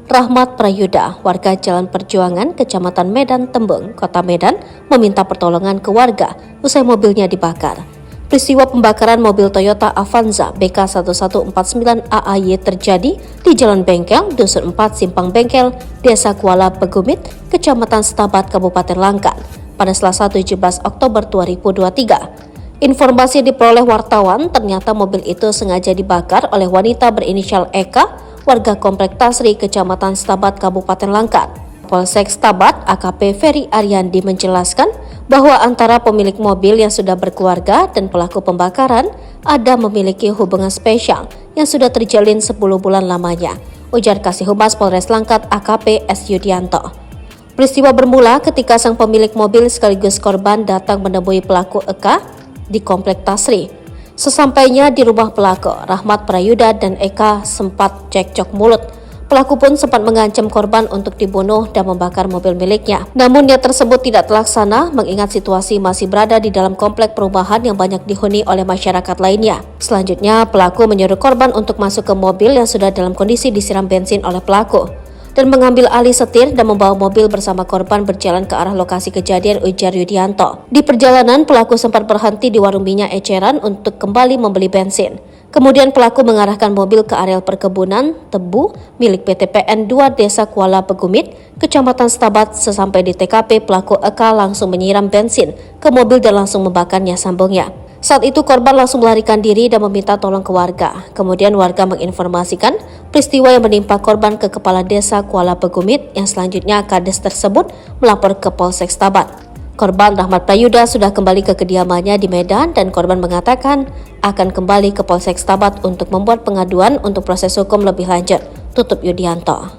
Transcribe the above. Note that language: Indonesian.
Rahmat Prayuda, warga Jalan Perjuangan, Kecamatan Medan Tembung, Kota Medan, meminta pertolongan ke warga usai mobilnya dibakar. Peristiwa pembakaran mobil Toyota Avanza BK1149AAY terjadi di Jalan Bengkel, Dusun 4, Simpang Bengkel, Desa Kuala Pegumit, Kecamatan Setabat, Kabupaten Langkat, pada Selasa 17 Oktober 2023. Informasi yang diperoleh wartawan, ternyata mobil itu sengaja dibakar oleh wanita berinisial Eka, warga Komplek Tasri, Kecamatan Setabat, Kabupaten Langkat. Polsek Setabat AKP Ferry Ariandi menjelaskan bahwa antara pemilik mobil yang sudah berkeluarga dan pelaku pembakaran ada memiliki hubungan spesial yang sudah terjalin 10 bulan lamanya, ujar Kasih Humas Polres Langkat AKP S. Yudianto. Peristiwa bermula ketika sang pemilik mobil sekaligus korban datang menemui pelaku Eka di Komplek Tasri. Sesampainya di rumah pelaku, Rahmat Prayuda dan Eka sempat cekcok mulut. Pelaku pun sempat mengancam korban untuk dibunuh dan membakar mobil miliknya. Namun niat tersebut tidak terlaksana mengingat situasi masih berada di dalam komplek perumahan yang banyak dihuni oleh masyarakat lainnya. Selanjutnya, pelaku menyuruh korban untuk masuk ke mobil yang sudah dalam kondisi disiram bensin oleh pelaku dan mengambil alih setir dan membawa mobil bersama korban berjalan ke arah lokasi kejadian, ujar Yudianto. Di perjalanan, pelaku sempat berhenti di warung minyak eceran untuk kembali membeli bensin. Kemudian pelaku mengarahkan mobil ke areal perkebunan tebu milik PT PN 2 Desa Kuala Pegumit, Kecamatan Setabat. Sesampai di TKP, pelaku Eka langsung menyiram bensin ke mobil dan langsung membakarnya, sambungnya. Saat itu korban langsung melarikan diri dan meminta tolong ke warga. Kemudian warga menginformasikan peristiwa yang menimpa korban ke Kepala Desa Kuala Pegumit, yang selanjutnya Kades tersebut melapor ke Polsek Setabat. Korban Rahmat Prayuda sudah kembali ke kediamannya di Medan dan korban mengatakan akan kembali ke Polsek Setabat untuk membuat pengaduan untuk proses hukum lebih lanjut, tutup Yudianto.